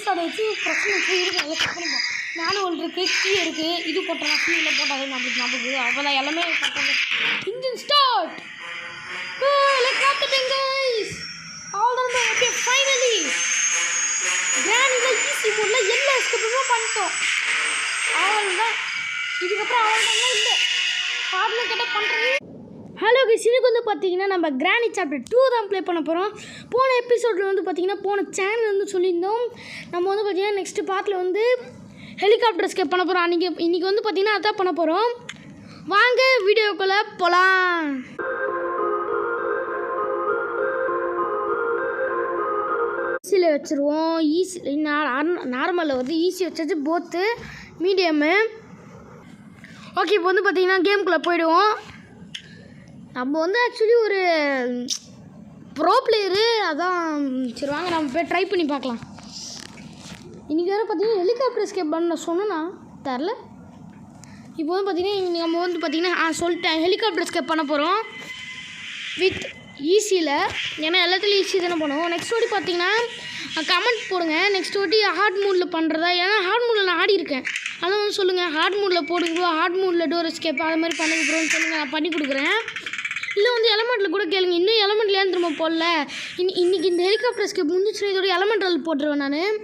எபிசோட வச்சு பிரச்சனை இருக்குது. அதை செக் பண்ணிப்போம். மேனுவல் இருக்குது, கீ இருக்குது, இது போட்டலாம், கீழே போட்டால் நம்மளுக்கு நமக்கு அவ்வளோ எல்லாமே கரெக்டாக. Engine start. Let's start the thing, guys. All the way. Okay, finally. கிரானில ஈஸி மோட்ல எல்லா எஸ்கேப்பும் பண்ணிட்டோம். அவ்வளோதான். இதுக்கப்புறம் அவ்வளோதான் இல்லை. ஹார்டில் கேட்டால் பண்ணுறது. ஹலோ கைஸ், இதுக்கு வந்து பார்த்தீங்கன்னா நம்ம கிரானி சாப்டர் 2 தான் ப்ளே பண்ண போகிறோம். போன எபிசோடில் வந்து பார்த்தீங்கன்னா போன சேனல் வந்து சொல்லியிருந்தோம். நம்ம வந்து பார்த்தீங்கன்னா நெக்ஸ்ட் பார்ட்டில் வந்து ஹெலிகாப்டர் எஸ்கேப் பண்ண போகிறோம். இன்றைக்கி வந்து பார்த்தீங்கன்னா அதான் பண்ண போகிறோம். வாங்க வீடியோக்குள்ளே போகலாம். ஈஸியில் வச்சுருவோம். ஈஸி நார்மலில் வந்து ஈஸி வச்சாச்சு, போத்து மீடியமு. ஓகே, இப்போ வந்து பார்த்தீங்கன்னா கேமுக்குள்ளே போயிடுவோம். நம்ம வந்து ஆக்சுவலி ஒரு ப்ரோ பிளேயரு, அதான் சரி வாங்க நம்ம போய் ட்ரை பண்ணி பார்க்கலாம். இன்றைக்கி வேறு பார்த்தீங்கன்னா ஹெலிகாப்டர் எஸ்கேப் பண்ண சொன்னா தரல. இப்போ வந்து பார்த்தீங்கன்னா நம்ம வந்து பார்த்தீங்கன்னா சொல்லிட்டேன் ஹெலிகாப்டர் எஸ்கேப் பண்ண போகிறோம் வித் ஈஸியில். ஏன்னா எல்லாத்துலேயும் ஈஸி தானே பண்ணுவோம். நெக்ஸ்ட் வாட்டி பார்த்தீங்கன்னா கமெண்ட் போடுங்க, நெக்ஸ்ட் வாட்டி ஹார்ட் மூடில் பண்ணுறதா. ஏன்னா ஹார்ட் மூடில் நான் ஆடி இருக்கேன். அதெல்லாம் வந்து சொல்லுங்கள், ஹார்ட் மூடில் போடுங்க ப்ரோ, ஹார்ட் மூடில் டோர் எஸ்கேப் அது மாதிரி பண்ணுங்க ப்ரோன்னு சொல்லுங்கள், நான் பண்ணி கொடுக்குறேன். இல்லை வந்து எலமெண்ட்டில் கூட கேளுங்க. இன்னும் எலமெண்ட்டில் ஏன் திரும்ப போடல. இன்றைக்கி இந்த ஹெலிகாப்டர் எஸ்கேப் முடிஞ்சிச்சுன்னா இதோட எலமெண்டல் போட்டுருவேன் நான்.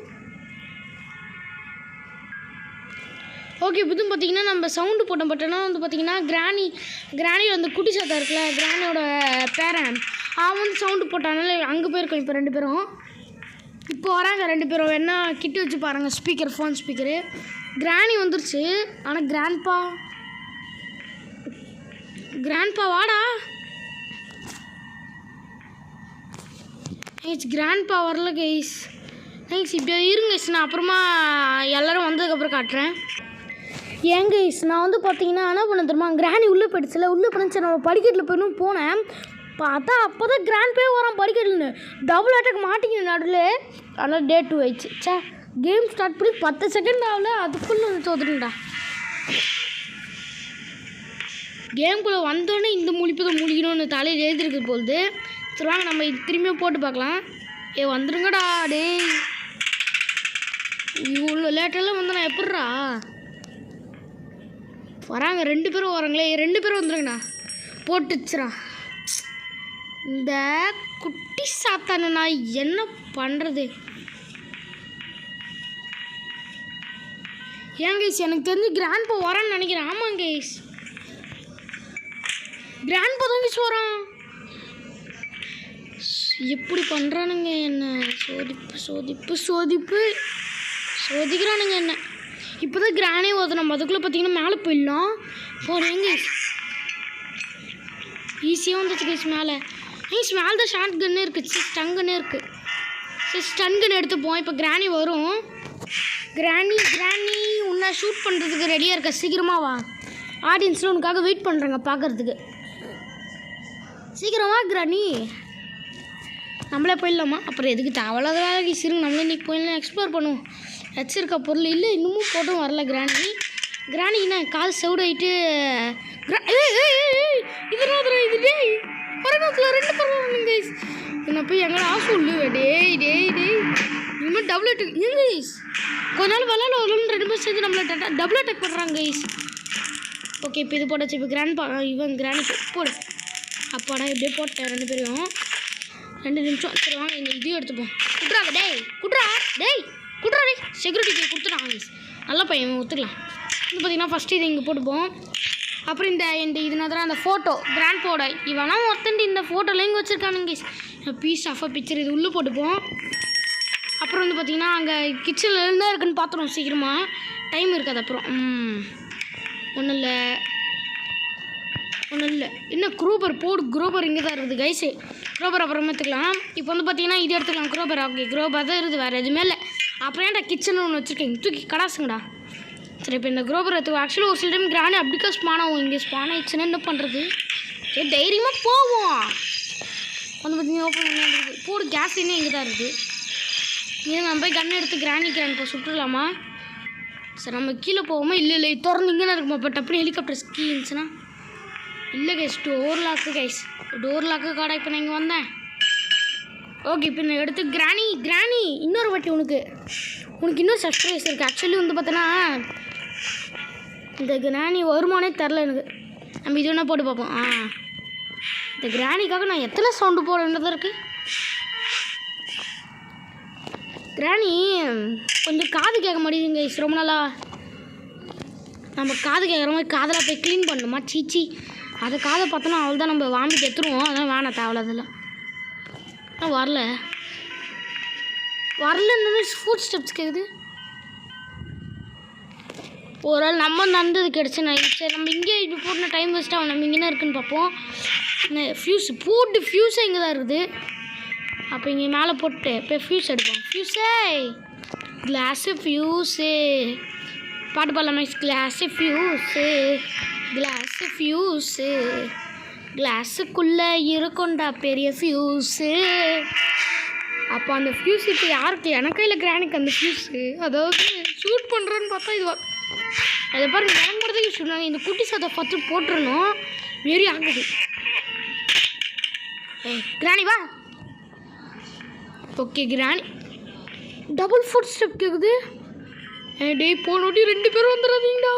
ஓகே, இப்போ வந்து பார்த்தீங்கன்னா நம்ம சவுண்டு போட்டோம். பட்டனா வந்து பார்த்தீங்கன்னா கிரானியோட அந்த குட்டி சாத்தா இருக்குல்ல, கிரானியோட பேரன், அவன் வந்து சவுண்டு போட்டானால அங்கே போயிருக்கோம். இப்போ 2 பேரும் இப்போ வராங்க. 2 பேரும் என்ன கிட்ட வச்சு பாருங்கள், ஸ்பீக்கர், ஃபோன் ஸ்பீக்கரு. கிரானி வந்துருச்சு. ஆனால் கிராண்ட்பா வாடா. கிராண்ட்பா வரல கைஸ். கைஸ் இப்போ இருங்க கைஸ், நான் அப்புறமா எல்லோரும் வந்ததுக்கப்புறம் காட்டுறேன். ஏன் கைஸ், நான் வந்து பார்த்தீங்கன்னா என்ன பண்ண தெரியுமா, கிரானி உள்ளே போயிடுச்சுல, உள்ளே போயிடுச்சு. நம்ம படிக்கட்டில் போயிடும் போனேன். பார்த்தா அப்போ தான் கிராண்ட்பே வரான் படிக்கட்டுன்னு. டபுள் அட்டாக் மாட்டிக்கின நடுவில். ஆனால் டே 2 ஆயிடுச்சு. சே, கேம் ஸ்டார்ட் பண்ணி 10 செகண்ட் ஆகல, அதுக்குள்ளே வந்து தோத்துருங்கடா. கேம்குள்ளே வந்தோடனே இந்த முழிப்பு தான் முழிக்கணும்னு தலையில் எழுதிருக்கு போகுது. சரி வாங்க நம்ம இது திரும்பியும் போட்டு பார்க்கலாம். வந்துருங்கடா டே. இவ்வளோ லேட்டெல்லாம் வந்து நான் எப்பட்றா வராங்க. 2 பேரும் வராங்களே, 2 பேரும் வந்துருங்கண்ணா. போட்டுச்சுரா இந்த குட்டி சாத்தானே. நான் என்ன பண்ணுறது? ஏன் கைஸ், எனக்கு தெரிஞ்சு கிராண்ட்பா வரான்னு நினைக்கிறேன். ஆமாம் கைஸ், கிராண்ட்பா தான் கைஸ் வரான். எப்படி பண்ணுறானுங்க என்ன, சோதிக்கிறானுங்க என்ன. இப்போ தான் கிரானே வருது. நம்ம அதுக்குள்ளே பார்த்தீங்கன்னா மேலே போயிடலாம். போகிறேங்க ஈஸியாக வந்துச்சு கைஸ். மேலே தான் ஷார்ட் கன்னு இருக்குது, ஸ்டன் கன்னு இருக்குது. சரி, ஸ்டன் கன் எடுத்துப்போம். இப்போ கிரானி வரும். கிரானி உன்னை ஷூட் பண்ணுறதுக்கு ரெடியாக இருக்க, சீக்கிரமாக வா. ஆடியன்ஸில் உனக்காக வெயிட் பண்ணுறாங்க பார்க்குறதுக்கு. சீக்கிரமா கிரானி. நம்மளே போயிடலாமா? அப்புறம் எதுக்கு அவ்வளோதான் கைஸ், இருங்க நம்மளே இன்றைக்கி போயிடலாம், எக்ஸ்ப்ளோர் பண்ணுவோம். வச்சிருக்க பொருள் இல்லை, இன்னமும் போட்டும் வரல கிரானின்னா கால் செவுடாயிட்டு. இது டே பரவாயில்ல, 2 பரவாயில்ல கைஸ். என்ன போய் எங்கடா சொல்லு. டேய் இனிமேல் டபுள் அட்டாக் ஏங்க கைஸ். கொஞ்ச நாள் வரலான்னு 2 பேர் சேர்ந்து நம்மளை டபுள் அட்டாக் பண்ணுறாங்க கைஸ். ஓகே, இப்போ இது போட்டாச்சு. இப்போ கிரானி போடு. அப்பாடா இப்படியே போட்டேன் 2 பேரும். 2 நிமிஷம். சரி வாங்க இந்த இதையும் எடுத்துப்போம். குட்ரா டேய் செக்யூரிட்டிக்கு கொடுத்துட்டாங்க கைஸ். நல்ல பையன், ஒத்துக்கலாம். இது பார்த்தீங்கன்னா ஃபஸ்ட்டு இது இங்கே போட்டுப்போம். அப்புறம் இந்த இதுனா அந்த ஃபோட்டோ கிராண்ட்பாவோட இவெல்லாம் ஒருத்தண்டி இந்த ஃபோட்டோலாம் இங்கே வச்சுருக்கானுங்க கைஸ். பீஸ் ஆஃப் பிக்சர் இது உள்ளே போட்டுப்போம். அப்புறம் வந்து பார்த்திங்கன்னா அங்கே கிச்சனில் என்ன இருக்குன்னு பார்த்துருவோம் சீக்கிரமாக, டைம் இருக்காது. அப்புறம் ஒன்றும் இல்லை இன்னும் குரோபர் இங்கே தான் இருக்குது கைஸு. குரோபர் அப்புறம் எடுத்துக்கலாம். இப்போ வந்து பார்த்திங்கன்னா இது எடுத்துக்கலாம் குரோபர். ஓகே, குரோபர் தான் இருக்குது, வேறு எதுவுமே இல்லை. அப்புறம் ஏன்டா கிச்சன் ஒன்று வச்சுருக்கேன், தூக்கி கடாசுங்கடா. சரி, இப்போ இந்த குரோபர் எடுத்துக்கலாம். ஆக்சுவலி ஒரு சில டைம் கிரானி அப்படிக்கா ஸ்பான் ஆகும். இங்கே ஸ்பான் ஆகிடுச்சுன்னா என்ன பண்ணுறது? சரி தைரியமாக போவோம். வந்து பார்த்திங்கன்னா ஓப்பன் பண்ணி போடு. கேஸ் இன்னும் இங்கே தான் இருக்குது. இங்கே நம்ம போய் கன் எடுத்து கிரானி இப்போ சுட்டுடலாமா? சரி, நம்ம கீழே போவோமா? இல்லை திறந்து இங்கே இருக்குமா? பட் அப்படி ஹெலிகாப்டர் கீ இருந்துச்சுன்னா இல்லை கைஸ். டோர் லாக்கு காடா. இப்போ நான் இங்கே வந்தேன். ஓகே, இப்போ நான் எடுத்து கிரானி இன்னொரு வாட்டி உனக்கு உனக்கு இன்னும் சர்ப்ரைஸ் இருக்குது. ஆக்சுவலி வந்து பார்த்தோன்னா இந்த கிராணி வருமானே தெரில எனக்கு. நம்ம இது வேணால் போட்டு பார்ப்போம். இந்த கிராணிக்காக நான் எத்தனை சவுண்டு போட வேண்டியதாக இருக்குது. கிராணி கொஞ்சம் காது கேட்க மாட்டேங்குதுங்க. ரொம்ப நாளா நம்ம காது கேட்குற மாதிரி காதெல்லாம் போய் க்ளீன் பண்ணணுமா? சீச்சி, அதை காதை பார்த்தோன்னா அவள் தான் நம்ம வாமிட்டு எடுத்துருவோம். அதெல்லாம் வேணாம், தேவையில்ல அதெல்லாம். வரலன்னு ஃபுட் ஸ்டெப்ஸ் கேட்குது. ஒரு ஆள் நம்ம நடந்தது கிடச்சி நான் சரி நம்ம இங்கே இது போட்டு டைம் வேஸ்ட் ஆகும். நம்ம இங்கே இருக்குன்னு பார்ப்போம். ஃப்யூஸ் போட்டு ஃப்யூஸே இங்கே தான் இருக்குது. அப்போ இங்கே மேலே போட்டு இப்போ ஃப்யூஸ் எடுப்போம். ஃப்யூஸே கிளாஸு ஃப்யூஸு பாட்டு பாடலாமே. கிளாஸு ஃப்யூஸு கிளாஸு ஃப்யூஸு கிளாஸுக்குள்ளே இருக்குண்டா பெரிய ஃப்யூஸு. அப்போ அந்த ஃப்யூஸ் இப்போ யாருக்கு? எனக்கு இல்லை கிராணிக்கு அந்த ஃப்யூஸு. அதாவது ஷூட் பண்ணுறோன்னு பார்த்தா இது அதை பாருங்க. எனக்கு மட்டும் யூஸ் பண்ணாங்க. இந்த குட்டி சத்தை பார்த்து போட்டுருணும். வெறி ஆகுது. கிராணி வா. ஓகே கிராணி டபுள் ஃபுட் ஸ்டெப் கேட்குது. டேய் போனோட்டி 2 பேரும் வந்துடாதீங்கடா.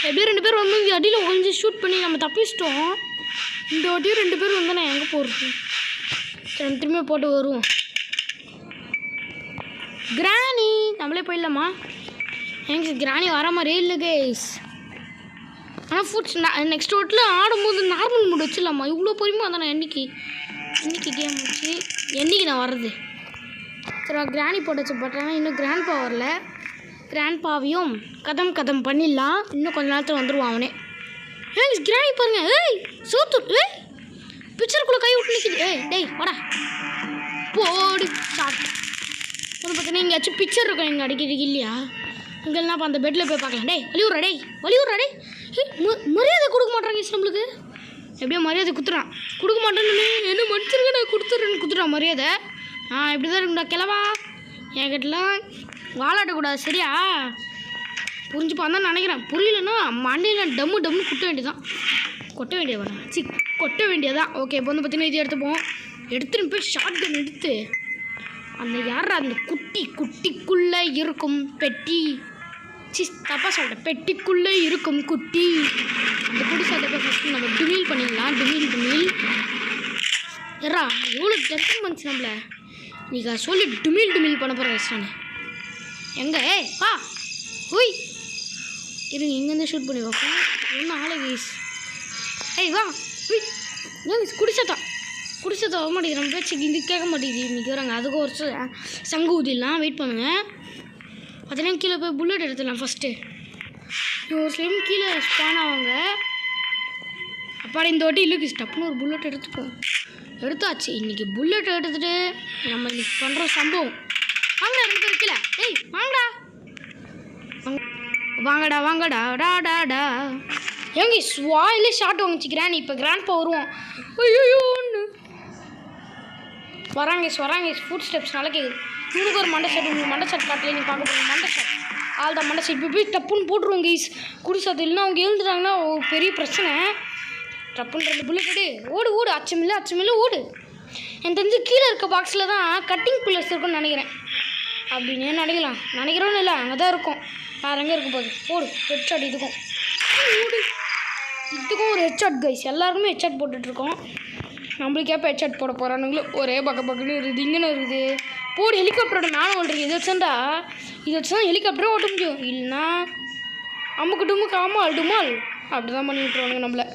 எப்படியும் 2 பேர் வந்து அடியில் கொஞ்சம் ஷூட் பண்ணி நம்ம தப்பிச்சிட்டோம். இந்த வாட்டியும் 2 பேர் வந்து நான் எங்கே போடுறது? சரி நம்ம திரும்ப போட்டு வருவோம். கிராணி நம்மளே போயிடலாமா? எனக்கு கிராணி வர மாதிரியே இல்லை கைஸ். ஆனால் ஃபுட்ஸ் நெக்ஸ்ட் வாட்டில் ஆடும்போது நார்மல் மூட் வச்சிடலாமா? இவ்வளோ பொறுமையாக வந்தேன் நான். என்னைக்கு கேம் வச்சு என்றைக்கு நான் வர்றது? சரி கிராணி போட்டு வச்சு பட்டானா இன்னும் கிராண்ட் பா வரல. கிராண்ட் பாவையும் கதம் பண்ணிடலாம். இன்னும் கொஞ்ச நேரத்தில் வந்துடுவான் அவனே. கிராணி பாருங்க. சோத்து பிக்சருக்குள்ளே கை விட்டு நிற்கிது. டேய் வாடா போடு ஷாட். ஒன்று பார்த்தீங்கன்னா எங்கேயாச்சும் பிக்சர் இருக்கும் எங்கள் அடிக்கிறதுக்கு இல்லையா? இங்கெல்லாம் இப்போ அந்த பெட்டில் போய் பார்க்கலாம். வலிவுறா டேய் மரியாதை கொடுக்க மாட்டாங்க நம்மளுக்கு. எப்படியோ மரியாதை கொடுக்க மாட்டேன்னு என்ன மனுஷருங்க நான் கொடுத்துட்றேன்னு மரியாதை. இப்படி தான் இருக்குண்டா கிளவா. என்கிட்டலாம் வாழாட்டக்கூடாது சரியா? புரிஞ்சுப்பான் தான் நினைக்கிறேன். புரியலன்னா மண்டையில் டம்முன்னு கொட்ட வேண்டியதான். ஓகே இப்போ வந்து பார்த்தீங்கன்னா இது எடுத்துன்னு போய் ஷார்ட் கன் எடுத்து அந்த அந்த குட்டிக்குள்ளே இருக்கும் பெட்டி. தப்பா சொல்லிட்டேன். பெட்டிக்குள்ளே இருக்கும் குட்டி. அந்த குட்டி சாட்டை ஃபஸ்ட்டு நம்ம டுமில் பண்ணிடலாம். டுமில் எறா எவ்வளோ டெஸ்டிங் பண்ணிச்சு நம்மள. நீங்க சொல்லி டுமில் பண்ண போகிற ரெஸ்டானு எங்கே? வா ஓய் இருங்க இங்கேருந்து ஷூட் பண்ணி பார்ப்போம். ஒன்றும் ஆளை வீஸ். வா குடிச்சதா வர மாட்டேங்குது. நம்ம பேச்சு இது கேட்க மாட்டேங்குது. இன்றைக்கி வராங்க. அதுக்கு ஒரு சங்கு ஊதிடலாம். வெயிட் பண்ணுங்கள். பார்த்தீங்கன்னா கீழே போய் புல்லட் எடுத்துடலாம் ஃபஸ்ட்டு. ஒரு ஸ்லிம் கீழே ஸ்பான் ஆவாங்க. அப்பாடி இந்த வாட்டி இல்லைக்கு ஸ்டப்னு ஒரு புல்லட் எடுத்தாச்சு. இன்றைக்கி புல்லட் எடுத்துகிட்டு நம்ம இன்றைக்கி பண்ணுற சம்பவம். வாங்கடா 2 பேர் கீழே. வாங்கடா டாடா. ஏங்க ஸ்வாயிலே ஷார்ட் வாங்கிச்சிக்கிறேன். இப்போ கிராண்ட் பா வருவோம். ஒன்று வராங்க ஃபுட் ஸ்டெப்ஸ் நல்லா கேட்குது. உங்களுக்கு ஒரு மண்டை செட் காட்டல. நீ பார்க்க போகிற மண்டை செட் ஆள் தான். மண்டை செட் இப்போ போய் டப்புன்னு போட்டுருவோம் கைஸ். குடிசாத்து இல்லைன்னா அவங்க எழுந்துட்டாங்கன்னா ஒரு பெரிய பிரச்சனை. டப்புன்னு 2 புல்லட் ஓடு அச்சமில்லை ஓடு. எனக்கு தெரிஞ்சு கீழே இருக்க பாக்ஸில் தான் கட்டிங் பில்லர்ஸ் இருக்குன்னு நினைக்கிறேன். அப்படின்னு நினைக்கிறோன்னு இல்லை, அங்கே தான் இருக்கும். வேறு எங்கே இருக்கும் போது ஓடு. ஹெட்ஷாட் இதுக்கும் ஒரு ஹெட்ஷாட் கைஸ். எல்லாருக்குமே ஹெட்ஷாட் போட்டுட்ருக்கோம். நம்மளுக்கு எப்போ ஹெட்ஷாட் போட போகிறானுங்களோ ஒரே பக்கன்னு இருக்குது. இங்கன்னு இருக்குது. போடு ஹெலிகாப்டரோட மேலே ஓடுறது. இதை வச்சுதான் ஹெலிகாப்டரே ஓட்ட முடியும். இல்லைன்னா அம்முக்கு டுமால் அப்படி தான் பண்ணி விட்டுருவானுங்க நம்மளை.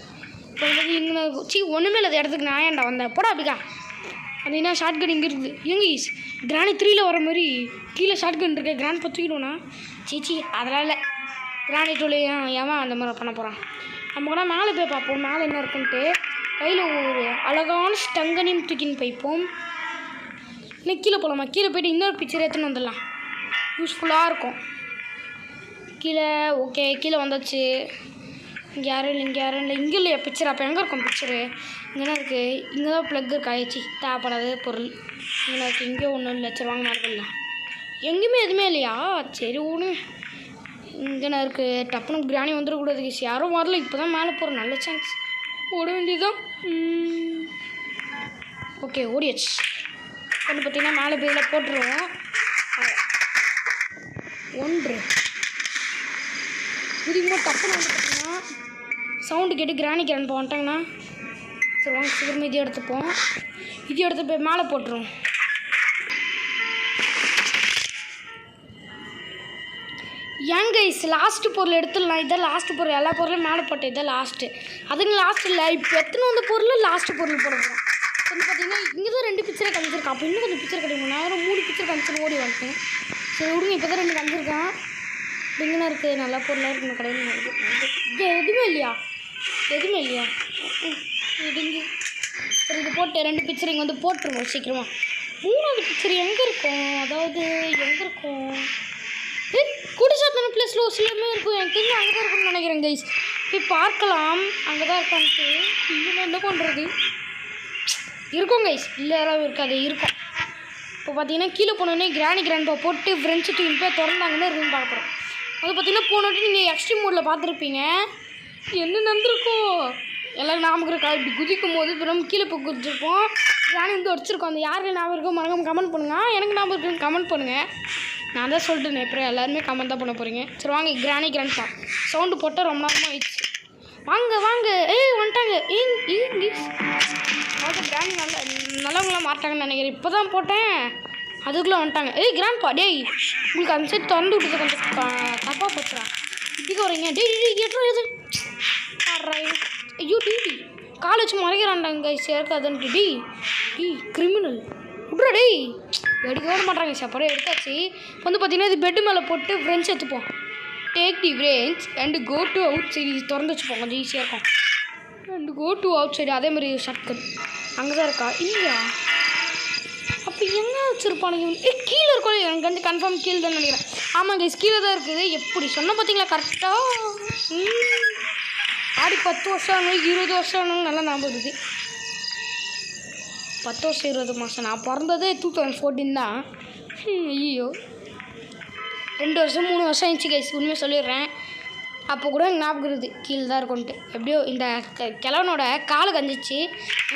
இப்போ இங்கே ஒன்றுமே இல்லை. இடத்துக்கு நான் ஏன்டா வந்தேன் போடா அப்படிக்கா. அது என்ன ஷார்ட் கன் இங்கே இருக்குது. ஈஸ் கிராணி 3ல் வர மாதிரி கீழே ஷார்ட் கன் இருக்கு. கிராண்ட் பற்றிக்கணும்னா சீச்சி அதெல்லாம் இல்லை. கிராணி 2 ஏன் அந்த மாதிரி பண்ண போகிறான். நம்ம கூட மேலே போய் பார்ப்போம். மேலே என்ன இருக்குன்ட்டு கையில் ஒரு அழகான ஸ்டங்கனையும் தூக்கின்னு போய்ப்போம். இல்லை கீழே போகலாமா? கீழே போய்ட்டு இன்னொரு பிக்சர் எடுத்துன்னு வந்துடலாம். யூஸ்ஃபுல்லாக இருக்கும். கீழே வந்தாச்சு. இங்கே யாரும் இல்லை. இங்கே இல்லையா பிக்சர்? அப்போ எங்கே இருக்கும் பிக்சரு? இங்கே இருக்குது. இங்கே தான் ப்ளக் இருக்கு. ஆயிடுச்சு தேவைப்படாத பொருள் இங்கே இருக்குது. இங்கே ஒன்றும் இல்லை. சரி வாங்க மேலே போடலாம். எங்கேயுமே எதுவுமே இல்லையா? சரி ஒன்று இங்கே இருக்குது. டப்புனு பிரியாணி வந்துடக்கூடாது. யாரும் வரல. இப்போ தான் மேலே போகிற நல்ல சான்ஸ். ஓட வேண்டியதுதான். ஓகே ஓடியாச்சு. வந்து பார்த்திங்கன்னா மேலே போயில போட்டுருவோம். 1 குதிக்கும்போது டப்புன்னு வந்து பார்த்தீங்கன்னா சவுண்டு கேட்டு கிராணி கிராண்ட் வந்துட்டாங்கண்ணா. சரி வாங்க சீக்கிரமாக இது எடுத்துப்போம். இது எடுத்து போய் மேலே போட்டுருவோம். ஏங்க லாஸ்ட்டு பொருள் எடுத்துடலாம். இதான் லாஸ்ட்டு பொருள். எல்லா பொருளும் மேலே போட்டேன். இதான் லாஸ்ட்டு. அதுங்க லாஸ்ட் இல்லை. இப்போ எத்தனை வந்த பொருள் லாஸ்ட்டு பொருள் போட போகிறோம். வந்து பார்த்தீங்கன்னா இங்கே தான் 2 பிக்சரை காமிச்சிருக்கேன். அப்போ இன்னும் கொஞ்சம் பிக்சர் கிடைக்கும். நான் 3 பிக்சர் காமிச்சு ஓடி வந்துட்டேன். சரி விடுங்க. இப்போ தான் 2 காமிச்சிருக்கேன். இங்கேனா இருக்குது. நல்லா பொருளாக இருக்கணும். கடையில் இது எதுவுமே இல்லையா? எதுவுமே இல்லையா? இடிஞ்சு. சரி இது போட்டு 2 பிக்சர் இங்கே வந்து போட்டுருவோம் சீக்கிரமாக. 3வது பிக்சர் எங்கே இருக்கும்? அதாவது எங்கே இருக்கும்? குடிசாத்தான பிளேஸில் ஒரு சிலருமே இருக்கும். எனக்கு தெரிஞ்சு அங்கே தான் இருக்கும்னு நினைக்கிறேன் கைஸ். போய் பார்க்கலாம். அங்கே தான் இருக்கான்ட்டு. இங்கே என்ன பண்ணுறது? இருக்கும் கைஸ். இல்லை யாராவது இருக்காது. இருக்கும். இப்போ பார்த்தீங்கன்னா கீழே போனோடனே கிராணி கிராண்ட்பா போட்டு ஃப்ரெண்ட்ஸு தூக்கி போய் திறந்தாங்கன்னு இருக்குன்னு பார்க்குறோம். அது பார்த்தீங்கன்னா போனோடனே நீங்கள் எக்ஸ்ட்ரீம் மோடில் பார்த்துருப்பீங்க. என்ன நடந்திருக்கும் எல்லோரும் ஞாபகம் இருக்கா? இப்படி குதிக்கும் போது இப்போ நம்ம கீழே போய் குதிச்சிருப்போம். கிராணி வந்து அடிச்சிருக்கோம். அந்த யாருக்கு ஞாபகம் இருக்கோ மறக்காம கமெண்ட் பண்ணுங்கள். எனக்கு ஞாபகம் இருக்குன்னு கமெண்ட் பண்ணுங்கள். நான் தான் சொல்லிட்டேன். அப்புறம் எல்லாருமே கமெண்ட் தான் பண்ண போகிறீங்க. சரி வாங்க கிராணி கிராண்ட்பா சவுண்டு போட்டால் ரொம்ப நேரமாக ஆயிடுச்சு. வாங்க வாங்க. வந்துட்டாங்க. அவங்க கிராணி நல்லவங்களாம் மாட்டாங்கன்னு நினைக்கிறேன். இப்போ தான் போட்டேன் அதுக்குள்ளே வந்துட்டாங்க. கிராண்ட்பா டேய் உங்களுக்கு அந்த சைடு திறந்து விட்டுது கொஞ்சம் தப்பாக போச்சுறா. இப்படிக்கு வரீங்க. எட்ரா எது ஐயோ டி காலை வச்சு மறைக்கிறான்டாங்க சேர்க்காதுன்ட்டு. டி கிரிமினல் விட்றா டேய். எடுக்க விட மாட்டாங்க. சாப்பாடு எடுத்தாச்சு. வந்து பார்த்தீங்கன்னா இது பெட்டு மேலே போட்டு ஃப்ரெண்ட்ஸ் எடுத்துப்போம். Take the friends and go to outside. இது திறந்து வச்சுப்போம். கொஞ்சம் ஈஸியாக இருக்கும். And go to outside. அதே மாதிரி ஷார்ட்கட் அங்கே தான் இருக்கா? இல்லையா? அப்போ எங்கே வச்சுருப்பானுங்க? கீழே இருக்கும். எனக்கு வந்து கன்ஃபார்ம் கீழே தான் நினைக்கிறேன். ஆமாங்க கீழே தான் இருக்குது. எப்படி சொன்னால் பார்த்தீங்களா கரெக்டாக. ஆடி 10 வருஷம் ஆனாலும் 20 வருஷம் ஆனாலும் நல்லா ஞாபகம் இருக்குது. 10 வருஷம் 20 மாதம். நான் பிறந்ததே 2014 தான். ஐயோ 2 வருஷம் 3 வருஷம் ஆயிடுச்சு கைஸ். உண்மையாக சொல்லிடுறேன். அப்போ கூட ஞாபகம் இருக்குது கீழே தான் இருக்கும்ன்ட்டு. எப்படியோ இந்த கிழவனோட காலை கஞ்சிச்சு.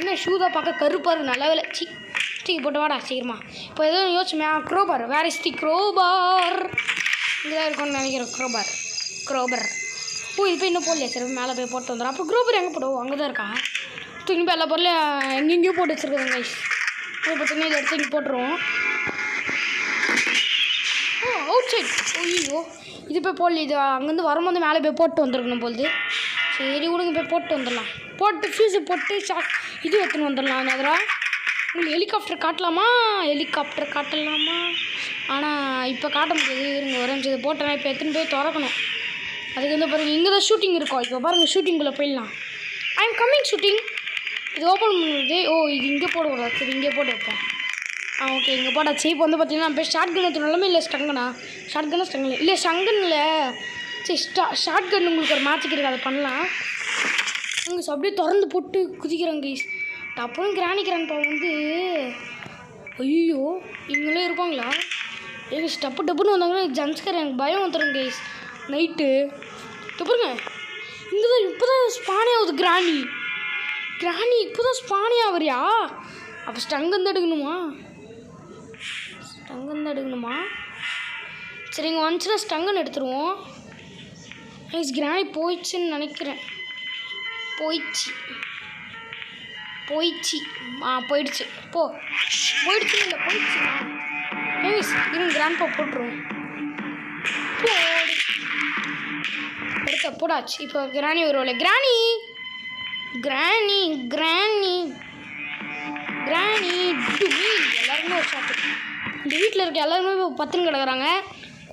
என்ன ஷூ தான் பார்க்க கருப்பாரு. நல்ல வேலை. தூக்கி போட்டு வாடா சீக்கிரமா. இப்போ எதுவும் யோசிச்சுமே crowbar. Where is the crowbar? இங்கே தான் இருக்கும்னு நினைக்கிறேன். க்ரோபர் இது போய் இன்னும் போடலையா? சரி மேலே போய் போட்டு வந்துடும். அப்போ க்ரோபர் எங்கே போடுவோம்? அங்கே தான் இருக்கான். தூக்கி போய் எல்லா பொருளையும் எங்கெங்கேயோ போட்டு வச்சுருக்குதுங்க கைஸ். அது பார்த்தீங்கன்னா இதை எடுத்து இங்கே போட்டுருவோம். Outside. ஐயோ இது போய் போடல. இது அங்கேருந்து வரும்போது மேலே போய் போட்டு வந்துருக்கணும் போகுது. சரி விடுங்க போய் போட்டு வந்துடலாம். போட்டு ஃபியூஸை போட்டு இது எடுத்துன்னு வந்துடலாம். அதனால் உங்களுக்கு ஹெலிகாப்டர் காட்டலாமா? ஹெலிகாப்டர் காட்டலாமா? ஆனால் இப்போ காட்ட முடியாது. இருங்க ஒரு நிமிஷம். இதை போட்டேன்னா இப்போ எடுத்துன்னு போய் திறக்கணும். அதுக்கு வந்து பாருங்கள் இங்கே தான் ஷூட்டிங் இருக்கும். இப்போ பாருங்கள் ஷூட்டிங்குள்ளே போயிடலாம். I am coming shooting. இது ஓப்பன் பண்ணுறது. இது இங்கே போடக்கூடாது. சரி இங்கே போட்டு வைப்போம். ஓகே இங்கே போட்டாச்சு. இப்போ வந்து பார்த்தீங்கன்னா நம்ம ஷார்ட் கன் எடுத்துனாலுமே இல்லை ஸ்டங்கனா. ஷார்ட் கன்னா ஸ்டங்கன் இல்லை ஸ்டங்கன் இல்லை. சரி ஷார்ட் கன் உங்களுக்கு ஒரு மேட்சுக்கு இருக்குது. அதை பண்ணலாம். இங்கே அப்படியே திறந்து போட்டு குதிக்கிறாங்க கைஸ். அப்புறம் கிராணி கிராண்ட்பா வந்து ஐயோ இவங்களே இருப்பாங்களா? டப்பு டப்புன்னு வந்தாங்கன்னா ஜம்ஸ்கர் எனக்கு பயம் வந்துடும் கைஸ். நைட்டு பாருங்க இங்கே தான் இப்போ தான் ஸ்பானே ஆகுது. கிராணி இப்போ தான் ஸ்பானே ஆகுறியா? அப்போ ஸ்டங்கந்து எடுக்கணுமா? சரி இங்கே வந்துச்சுன்னா ஸ்டங்கன் எடுத்துருவோம். கைஸ் கிராணி போயிடுச்சுன்னு நினைக்கிறேன். போயிடுச்சு. போயிடுச்சு இல்லை போயிடுச்சு. கைஸ் இருங்க கிராண்ட்பா போட்டுருவோம். எடுத்த போடாச்சு. இப்போ கிராணி வருவாள். கிராணி எல்லாருமே ஒரு ஷாப்பு. இந்த வீட்டில் இருக்க எல்லாருமே இப்போ பத்துன்னு கிடக்குறாங்க.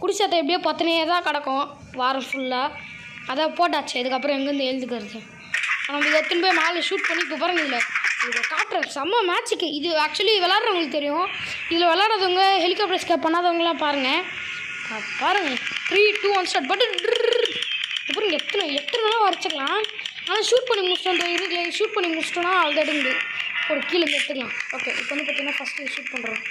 குடிசாத்தை எப்படியோ பத்துனே தான் கிடக்கும் வாரம் ஃபுல்லாக. அதை போட்டாச்சு. அதுக்கப்புறம் எங்கேருந்து எழுதுக்கிறது? நம்ம இதை எடுத்துன்னு போய் மேலே ஷூட் பண்ணி இப்போ பாருங்கள். இதை காட்டுறேன் செம்ம மேட்சுக்கு. இது ஆக்சுவலி விளாட்றவங்களுக்கு தெரியும். இதில் விளாடாதவங்க ஹெலிகாப்டர் எஸ்கேப் பண்ணாதவங்களாம் பாருங்கள். 3, 2, 1 ஸ்டார்ட். பட் அப்புறம் எத்தனை நாள் வரைச்சிக்கலாம். ஆனால் ஷூட் பண்ணி முடிச்சிட்டோன்னா அது எடுங்க ஒரு கீழே எடுத்துக்கலாம். ஓகே இப்போ வந்து பார்த்தீங்கன்னா ஃபஸ்ட்டு ஷூட் பண்ணுறோம்.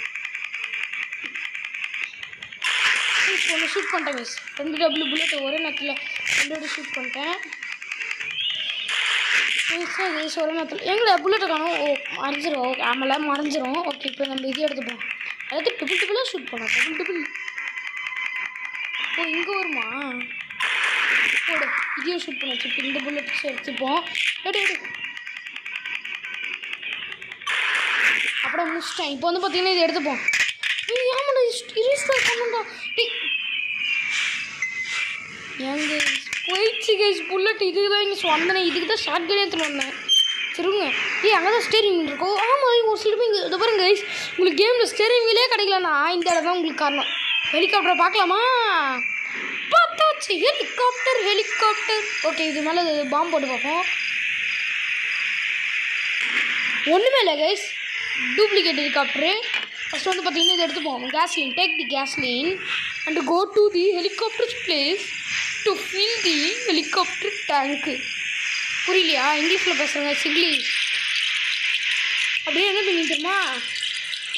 ஒன்று ஷூட் பண்ணிட்டேன் மிஸ். 2 டபுள் புல்லட் ஒரே நேரத்தில் 2 ஷூட் பண்ணிட்டேன். ஒரே நேரத்தில் எங்களை புல்லட்டை காணும். மறைஞ்சிரும். ஆமலை மறைஞ்சிரும். ஓகே இப்போ நம்ம இது எடுத்துப்போம். அதாவது ட்ரிபிளாக ஷூட் பண்ணோம். ட்ரிபிள் ஓ இங்கே வருமா? போடு, இதையும் ஷூட் பண்ண வச்சு இந்த புல்லட்ஸ் எடுத்துப்போம். எடு அப்புறம் முடிச்சிட்டேன். இப்போ வந்து பார்த்தீங்கன்னா இதை எடுத்துப்போம். ஆமாண்டா இருஸ்தான் பண்ணண்டா. எங்க போயிடுச்சு கைஸ் புல்லட். இதுக்கு தான் இங்கே வந்தேன். இதுக்கு தான் ஷார்ட் கன் எடுத்துன்னு வந்தேன். சரிங்க. அங்கே தான் ஸ்டேரிங் வீல் இருக்கும். ஆமாம் ஒரு சில பேர் இதை பாருங்க கைஸ், உங்களுக்கு கேமில் ஸ்டேரிங் வீலே கிடைக்கலண்ணா இந்த இடம் தான் உங்களுக்கு காரணம். ஹெலிகாப்டரை பார்க்கலாமா? பார்த்தாச்சு. ஹெலிகாப்டர். ஓகே இது மேலே பாம்பு போட்டு பார்ப்போம். ஒன்றுமே இல்லை கைஸ், டூப்ளிகேட் ஹெலிகாப்டரு. ஃபஸ்ட்டு வந்து பார்த்தீங்கன்னா இதை எடுத்துப்போம். Gasoline, take the gasoline and go to the helicopter place to fill the helicopter tank. புரியலையா? இங்கிலீஷில் பேசுகிறேங்க, சிங்கிலீஷ். அப்படியே என்ன பண்ணி தெரியுமா,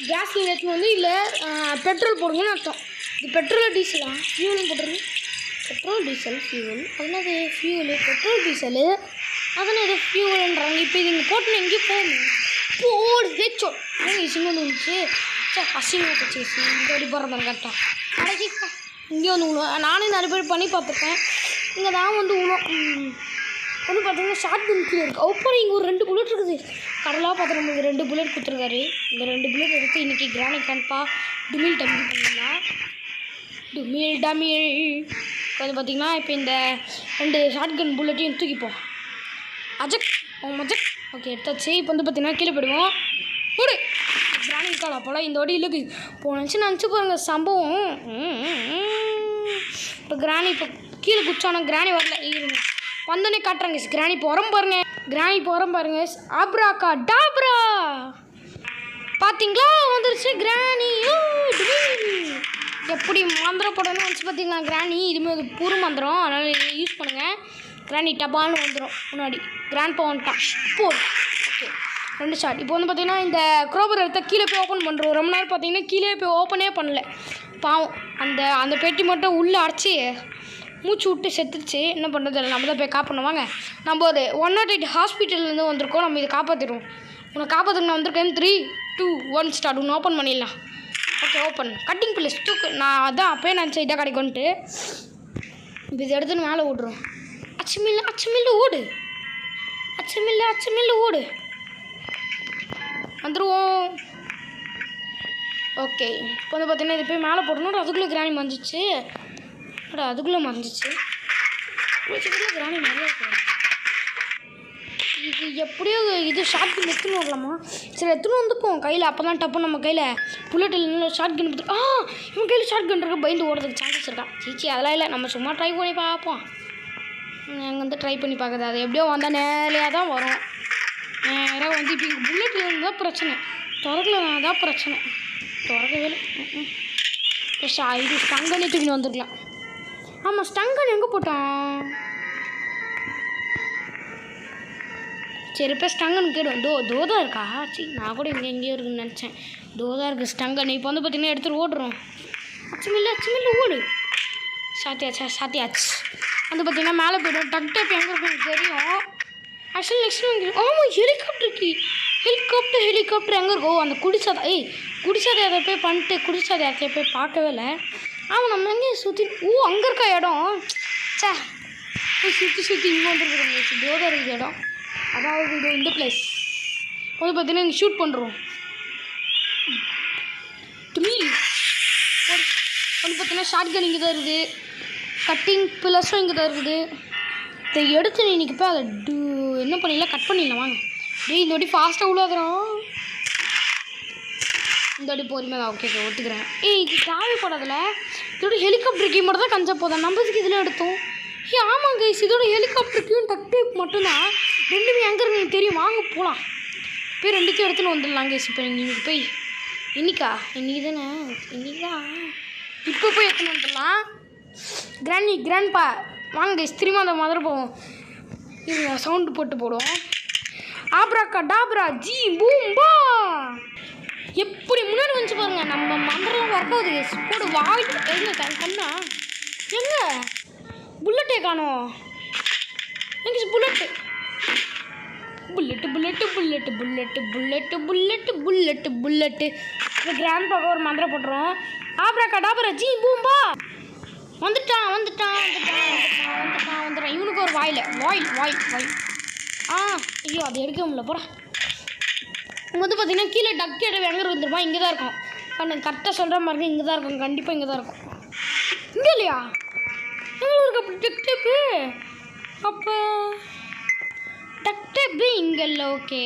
கேஸ்லின் எடுத்துன்னு வந்து இல்லை பெட்ரோல் போடுங்கன்னு அர்த்தம். இது பெட்ரோல் டீசலா? ஃபியூலும் போட்டுருங்க. Petrol diesel fuel. அதனால் அது ஃபியூவலு பெட்ரோல் டீசலு. அதனால் எதோ ஃபியூவல்ன்றாங்க. இப்போ இது இங்கே போட்டுன்னு எங்கேயும் போகணும். போடு ஹெச்சோ சிங்கம் வந்துச்சு. சார் அசிங்கமாக போச்சு. இங்கே அப்படி போடுறதாங்க கரெக்டாக. அடைச்சிப்பா இங்கே வந்து உணவு நானே நிறைய பேர் பண்ணி பார்த்துருக்கேன். இங்கே தான் வந்து உணவு வந்து பார்த்தீங்கன்னா ஷார்ட் கன் கீழே இருக்குது. அப்புறம் இங்கே ஒரு 2 புல்லட் இருக்குது. கடலாக பார்த்து நம்மளுக்கு 2 புல்லட் கொடுத்துருக்காரு. இந்த 2 புல்லட் எடுத்து இன்றைக்கி கிரானிக் கண்பா டுமில் டம்மி பண்ணிடலாம். டுமில் டமில் வந்து பார்த்திங்கன்னா இப்போ இந்த 2 ஷார்ட் கன் புல்லட்டையும் தூக்கிப்போம். அஜக் மஜக். ஓகே எடுத்தாச்சு. இப்போ வந்து பார்த்திங்கன்னா கீழே போயிடுவோம். ஒரு கிரானிக் கால் அப்போலாம் இந்த வாட்டி இல்லைக்கு நினச்சி பாருங்க சம்பவம். இப்போ கிரானி இப்போ கீழே குச்சானா கிரானி வரல. இருங்க வந்தோடனே காட்டுறாங்க கிரானி இப்போ உரம் பாருங்க. கிரானி இப்போ உரம் பாருங்க. ஆப்ராக்கா டாப்ரா பார்த்தீங்களா வந்துருச்சு கிரானி. எப்படி மந்திரம் போடணும்னு வச்சு பார்த்தீங்களா கிரானி. இதுமாதிரி அது பூரு மந்திரம், அதனால் யூஸ் பண்ணுங்கள். கிரானி டபால்னு வந்துடும் முன்னாடி. கிராண்ட் பா வந்துட்டான் போர். Okay 2 shot. இப்போ வந்து பார்த்தீங்கன்னா இந்த க்ரோபர் எடுத்த கீழே போய் ஓப்பன் பண்ணுறோம். ரொம்ப நேரம் பார்த்தீங்கன்னா கீழே போய் ஓப்பனே பண்ணல பாவம். அந்த பெட்டி மட்டும் உள்ளே அடைச்சி மூச்சு விட்டு செத்துருச்சு. என்ன பண்ணுறது இல்லை, நம்ம தான் போய் காப்பாற்றுவாங்க. நம்ம ஒரு 108 ஹாஸ்பிட்டல்லேருந்து வந்திருக்கோம். நம்ம இதை காப்பாற்றிடுவோம். உன்னை காப்பாற்றுக்கு நான் வந்திருக்கேன். 3, 2, 1 ஸ்டார்ட். ஒன்று ஓப்பன் பண்ணிடலாம். Okay open. கட்டிங் பிளஸ் தூக்கு. நான் அதான் அப்போயே நினச்சேன் இதாக கிடைக்கும்ன்ட்டு. இப்போ இதை எடுத்துன்னு மேலே ஓடுறோம். அச்சுமில்ல ஓடு. அச்சுமில்ல ஓடு. வந்துடுவோம். ஓகே இப்போ வந்து பார்த்தீங்கன்னா இது போய் மேலே போடணும். அதுக்குள்ளே கிராணி மறைஞ்சிச்சு. அதுக்குள்ளே மறைஞ்சிச்சு. கிராணி நிறையா இருக்கு. இது எப்படியோ இது ஷார்ட் கன் எடுத்துன்னு வரலாமா? சரி எடுத்துன்னு வந்துப்போம் கையில். அப்போ தான் டப்புன்னு நம்ம கையில் புல்லட் இல்லை ஷார்ட் கன் எடுத்து இவன் கையில் ஷார்ட் கன் இருக்க பயந்து ஓடுறதுக்கு சான்சஸ் இருக்கா? சீச்சி அதெல்லாம் இல்லை. நம்ம சும்மா ட்ரை பண்ணி பார்ப்போம். அங்கே வந்து ட்ரை பண்ணி பார்க்குறது அது எப்படியோ வந்தால் நேரையாக தான் வரும். நேராக வந்து இப்போ இங்கே புல்லட் இருந்து தான் பிரச்சனை. திறக்கல தான் பிரச்சனை. திறக்கவே இல்லை. இது ஸ்டங்கனே தூக்கின்னு வந்துருக்கலாம். ஆமாம் ஸ்டங்கன் எங்கே போட்டான்? சரி இப்போ ஸ்டங்கன் கேடும். தோதான் இருக்கா? சரி நான் கூட இங்கே எங்கேயோ இருக்குன்னு நினச்சேன். தோதான் இருக்குது ஸ்டங்கன். இப்போ வந்து பார்த்திங்கன்னா எடுத்துகிட்டு ஓடுறோம். அச்சுமில்ல ஓடு. சாத்தியாச்சு. வந்து பார்த்திங்கன்னா மேலே போய்டும். டக் டேப் எங்கே இருக்குன்னு தெரியும். ஆக்சுவலி நெக்ஸ்ட் ஆமாம் ஹெலிகாப்டர் எங்கே இருக்கோ அந்த குடிசாத அதை போய் பண்ணிட்டு குடிசாத இடத்துல போய் பார்க்கவே இல்லை. ஆமாம் நம்ம எங்கேயும் சுற்றி அங்கே இருக்கா இடம். சே போய் சுற்றி இங்கே வந்துருக்குறோம். தோதான் இருக்குது இடம். அதாவது இது இந்த பிளேஸ் வந்து பார்த்தீங்கன்னா இங்கே ஷூட் பண்ணுறோம். வந்து பார்த்தீங்கன்னா ஷார்ட் கன் இங்கே தான் இருக்குது. கட்டிங் பிளஸும் இங்கே தான் இருக்குது. இதை எடுத்து இன்றைக்கி போய் அதை என்ன பண்ணிடலாம், கட் பண்ணிடலாம் வாங்க. இந்த வாட்டி ஃபாஸ்ட்டாக உள்ளாதுறோம். இந்த வாட்டி போதுமே. ஓகே ஒத்துக்கிறேன். இது தேவைப்படாதில்ல. இதோட ஹெலிகாப்டர் கீ மட்டும் தான் கஞ்சா போதும். நம்மளுக்கு இதில் எடுத்தோம். ஆமாம் கைஸ் இதோட ஹெலிகாப்டர் கீயும் டக் டேப் மட்டும்தான். ரெண்டுமே எங்கே இருக்குன்னு தெரியும். வாங்க போகலாம். போய் 2த்தையும் எடுத்துன்னு வந்துடலாம் கைஸ். இப்போ நீங்கள் போய் இன்றைக்கி தானே இப்போ போய் எடுத்துன்னு வந்துடலாம். கிராண்ட்பா வாங்க கைஸ். திரும்ப அந்த மாதிரி போவோம். இது சவுண்டு போட்டு போடுவோம். ஆப்ராக்கா டாப்ரா ஜி பூம்பா. எப்படி முன்னாடி வந்துச்சு பாருங்க. நம்ம மந்திரம் ஒர்க் ஆகுது கைஸ். போடு வாய் எங்க கண்ணா எங்க புல்லட்டே காணோம். எங்கே புல்லட்டு இப்போ கிராண்ட் பாக்க ஒரு மந்திரம் போட்டுரும். ஆப்ராக்கா டாப்ரா ஜி பூம்பா. வந்துட்டான் இவனுக்கு ஒரு வாயில் ஐயோ அது எடுக்க முடியல போடா. இங்கே வந்து பார்த்தீங்கன்னா கீழே டக்கு எங்கே வந்துருப்பா, இங்கே தான் இருக்கும். பண்ணு கரெக்டாக சொல்கிற மாதிரி இங்கே தான் இருக்கும், கண்டிப்பாக இங்கே தான் இருக்கும். இங்கே இல்லையா எங்கே இருக்கு அப்படி டக் டேப்பு? அப்போ டக் டேப்பு இங்கே இல்லை. ஓகே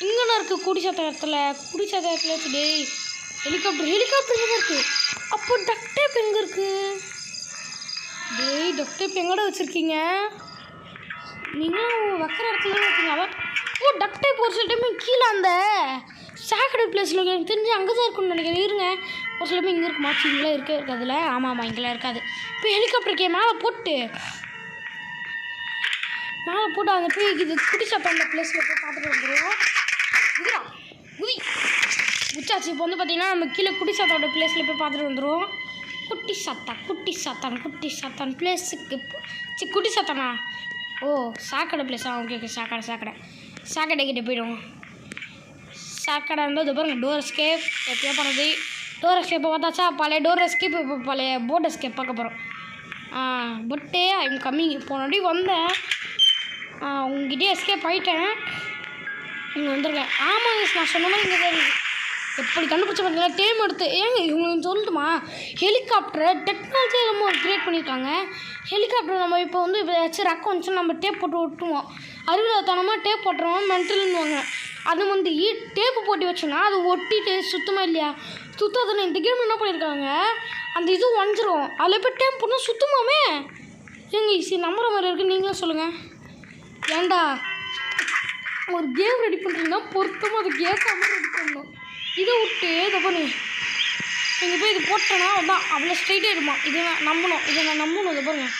இங்கெல்லாம் இருக்குது குடி சத்தகத்தில் இருக்குது. டேய் ஹெலிகாப்டர் இங்கே தான் இருக்குது. அப்போ டக் டேப் எங்கே இருக்குது? டேய் டக் டேப் எங்கடா வச்சுருக்கீங்க நீங்களும்? வைக்கிற இடத்துல இருக்கீங்க. அதான் டக் டேப் ஒரு சில டைம் கீழே அந்த சாக்கடை பிளேஸில் எனக்கு தெரிஞ்சு அங்கே தான் இருக்குன்னு நினைக்கிறேன். இருங்க ஒரு சில டைம் இங்கே இருக்குமா? இங்கெல்லாம் இருக்காதுல்ல. ஆமாம் இங்கெல்லாம் இருக்காது. இப்போ ஹெலிகாப்டருக்கே மேலே போட்டு அந்த போய் இது குடி சாப்பிட்ட அந்த பிளேஸில் போய் பார்த்துட்டு வந்துடுவோம். குச்சாச்சு. இப்போ வந்து பார்த்தீங்கன்னா நம்ம கீழே குடி சாத்தாவோட பிளேஸில் போய் பார்த்துட்டு வந்துடுவோம். குட்டி சாத்தான் பிளேஸுக்கு குட்டி சாத்தானா? ஓ சாக்கடை பிளேஸா? ஓகே சாக்கடை கிட்டே போய்டுவோம். சாக்கடை இருந்தால் இது பாருங்கள் டோர் எஸ்கேப் எப்படியோ பண்ணுறது. டோர் எஸ்கேப்பை பார்த்தாச்சா? பழைய டோர் எஸ்கேப் இப்போ பழைய போட் எஸ்கேப் பார்க்க போகிறோம். பட்டே ஐம் கம்மிங். போனோடி வந்தேன் உங்ககிட்டே எஸ்கேப் ஆகிட்டேன். இங்கே வந்திருக்கேன். ஆமாங்க நான் சொன்ன மாதிரி இங்கே தான் எப்படி கண்டுபிடிச்ச பார்த்தீங்கன்னா டேம் எடுத்து ஏங்க இவங்களுக்கு சொல்லட்டுமா? ஹெலிகாப்டரை டெக்னாலஜி நம்ம க்ரியேட் பண்ணியிருக்காங்க. ஹெலிகாப்டர் நம்ம இப்போ வந்து ஏதாச்சும் ரக்கம் வந்துச்சுன்னா நம்ம டேப் போட்டு விட்டுருவோம். அறிவுலத்தனமாக டேப் போட்டுருவோம் மென்டல்னுவாங்க. அது வந்து டேப்பு போட்டு வச்சோன்னா அது ஒட்டிட்டு சுத்தமாக இல்லையா சுத்தாதுன்னு இந்த கேம் என்ன பண்ணியிருக்காங்க அந்த இது உடஞ்சிரும். அதில் போய் டேப் போட்டால் சுத்தமாமே ஏங்க ஈஸி நம்புற மாதிரி இருக்குது. நீங்களும் சொல்லுங்கள். ஏண்டா ஒரு கேம் ரெடி பண்ணுறீங்கன்னா பொருத்தமாக அதுக்கு ஏற்ற மாதிரி ரெடி பண்ணணும். இதை விட்டு இதை பண்ணு இங்கே போய் இது போட்டேன்னா அதான் அவ்வளோ ஸ்ட்ரைட்டாக இருமா. இதை நான் நம்பணும் இதை பாருங்கள்.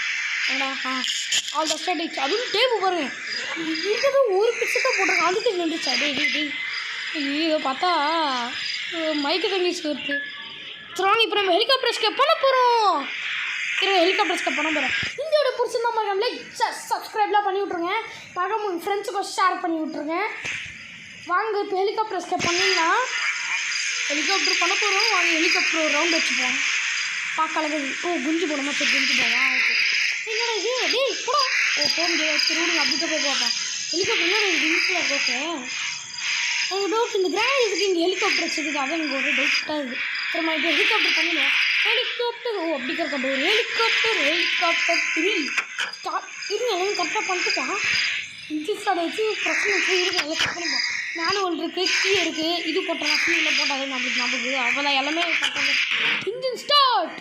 ஏடா ஆல் த ஸ்ட்ரைட் அதுவும் டேப்பு பாருங்கள். இருக்கிறது ஒரு பிக்சர் போட்டிருக்கேன். அதுக்கு நின்றுச்சா? டேய் இதை பார்த்தா மைக்கு தங்கிச்சு இருக்குது. சரி இப்போ நம்ம ஹெலிகாப்டர் ஸ்கேப் பண்ண போகிறோம். இந்த வீடியோ பிடிச்சிருந்தா மறக்காம லைக் சப்ஸ்கிரைப்லாம் பண்ணி விட்ருங்க. மறக்காம உங்கள் ஃப்ரெண்ட்ஸுக்கும் ஷேர் பண்ணி விட்ருங்க. வாங்க இப்போ ஹெலிகாப்டர் ஸ்கேப் பண்ணிடலாம். ஹெலிகாப்டர் பண்ண போகிறோம். வாங்க ஹெலிகாப்டர் ஒரு ரவுண்ட் வச்சுப்போம். பார்க்க அழகு. குஞ்சு போடமா? சரி குஞ்சு போவா. ஓகே என்னடா இது? டேய் போடா. போக முடியாது. சரி விடுங்க அப்படி தான் போய் பார்ப்பேன். ஹெலிகாப்டர் என்ன வீட்டில் ஓகே எனக்கு டவுட். இந்த கிராண்ட் இதுக்கு இங்கே ஹெலிகாப்டர் வச்சுருக்கு. அதான் எனக்கு ஒரு டவுட்டாக இருக்குது. அப்புறமா இப்போ ஹெலிகாப்டர் பண்ணிடுவோம். ஹெலிகாப்டர் அப்படி இருக்க ஒரு ஹெலிகாப்டர் 3 ஸ்டார்ட். இருங்க எல்லாம் கரெக்டாக பண்ணிட்டுக்கா. இன்ஜின் ஸ்டார்ட் வச்சு பிரச்சனை வச்சு இருங்க எல்லாம் செக் பண்ணுவோம். மேனுவல் இருக்குது, கீ இருக்குது. இது போட்டலாம் கீழே போட்டாது நம்மளுக்கு அவ்வளோ எல்லாமே கரெக்டாக. Engine start.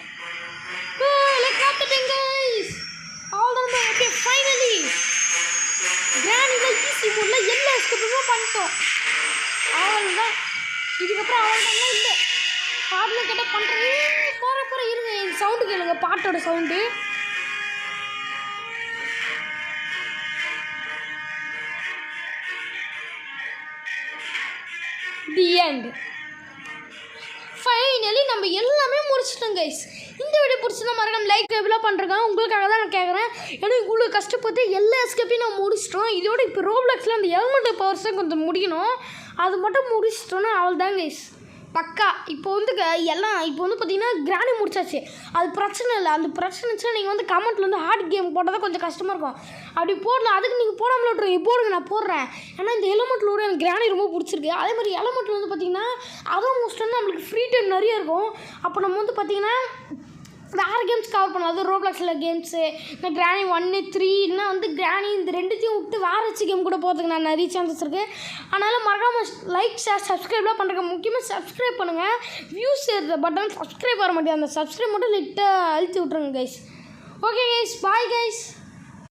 அவ்வளோதான். ஓகே ஃபைனலி கிராண்டில் ஈஸி போர்டில் எல்லா எஸ்கேப்புமே பண்ணிட்டோம். அவ்வளோதான். இதுக்கப்புறம் அவ்வளோதான் இல்லை பாட்டில் கேட்டால் பண்ணுறது போகிற இருங்க. என் சவுண்டு கேளுங்க பாட்டோட சவுண்டு. The end. ஃபைனலி நம்ம எல்லாமே முடிச்சிட்டோம் கைஸ். இந்த வீடியோ பிடிச்சிருந்தா மறக்காம லைக் எவ்வளோ பண்ணுறேன். உங்களுக்காக தான் நான் கேட்குறேன். ஏன்னா இவ்வளோ கஷ்டப்பட்டு எல்லா எஸ்கேப்பையும் நான் முடிச்சிட்டோம். இதோட இப்போ ரோப்ளாக்ஸில் அந்த எலமெண்ட் பவர்ஸை கொஞ்சம் முடிக்கணும். அது மட்டும் முடிச்சிட்டோன்னா அவள் தான் கைஸ் பக்கா. இப்போ வந்து எல்லாம் இப்போ வந்து பார்த்தீங்கன்னா கிராணி முடிச்சாச்சு. அது பிரச்சனை இல்லை. அந்த பிரச்சனை இருந்துச்சுன்னா நீங்கள் வந்து கமெண்ட்டில் வந்து ஹார்ட் கேம் போட்டால் தான் கொஞ்சம் கஷ்டமாக இருக்கும். அப்படி போடலாம். அதுக்கு நீங்கள் போடாமல் விட்ருங்க. போடுங்க நான் போடுறேன். ஏன்னா இந்த எலமெண்ட்டில் விட எனக்கு கிராணி ரொம்ப பிடிச்சிருக்கு. அதே மாதிரி எலமெண்ட்டில் வந்து பார்த்தீங்கன்னா அதுவும் மோஸ்ட்டாக நம்மளுக்கு ஃப்ரீ டைம் நிறைய இருக்கும். அப்போ நம்ம வந்து பார்த்தீங்கன்னா வேறு கேம்ஸ் கவர் பண்ணலாம். அது ரோப்ளாக்ஸில் கேம்ஸு இந்த கிராணி 1, 3 இல்லைனா வந்து கிராணி இந்த ரெண்டுத்தையும் விட்டு வேறு வச்சு கேம் கூட போகிறதுக்கு நான் நிறைய சான்சஸ் இருக்குது. அதனால் மறக்காமல் லைக் ஷேர் சப்ஸ்கிரைப்லாம் பண்ணுறேங்க. முக்கியமாக சப்ஸ்கிரைப் பண்ணுங்கள். வியூஸ் ஏறுற பட்டன் சப்ஸ்கிரைப் வர மாட்டேங்குது. அந்த சப்ஸ்கிரைப் மட்டும் லைட்டாக அழுத்தி விட்ருங்க guys. Okay guys bye guys.